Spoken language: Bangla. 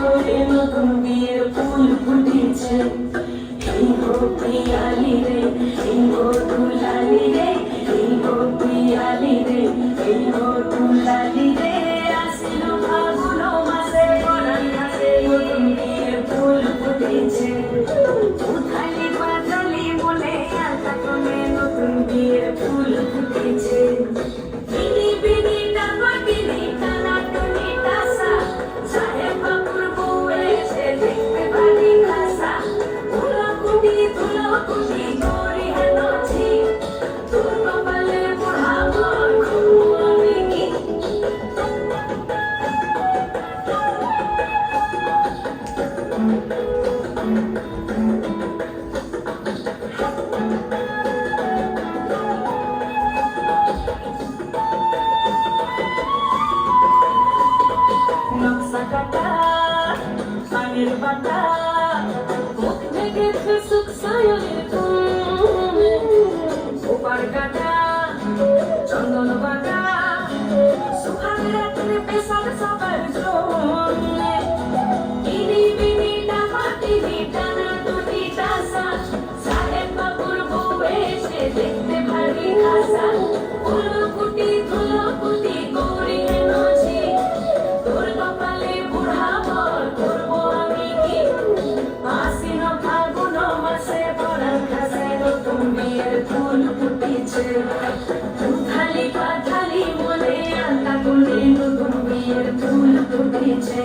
করে নতুন বিয়ের ফুল ফুটেছে। এই গো পিয়ালি রে, এই গো দুলালি রে, এই গো পিয়ালি রে, এই গো দুলালি রে। আসিল ফাগুন মাসে পরাণ ঘাসে নতুন বিয়ের ফুল ফুটেছে। উথালি পাথালি মনে আশা করে নতুন বিয়ের ফুল ফুটেছে। বিনি বিনি টাকা বিনি টানা টুনি টাসা, সাহেব বাবুর বউ এসে দেখতে পারি খাসা। ধুলাকুটি ধুলাকুটি করি হেন ছি, তোর কপালে বুড়া বর খুব আমি কি। নকশা কাটা পানির বাটা, মুখ থেকে সুখ সায়নের ফুল। ওপার কাটা চন্দন বাটা, সুখার রাত্রে পেশার সবার জন্য। বিনি বিনি টাকা বিনি টানা টুনি টাসা, সাহেব বাবুর বউ এসে দেখতে ভারী খাসা। ধুলোকুটি ধুলোকুটি করি হেন ছি, তোর কপালে বুড়া বর করবো আমি কি। আশ্বিন ফাগুন মাসে পরাণ ঘাসে নতুন বিয়ের ফুল ফুটেছে। উথালি পাথালি মনে আশা করে নতুন বিয়ের ফুল ফুটেছে।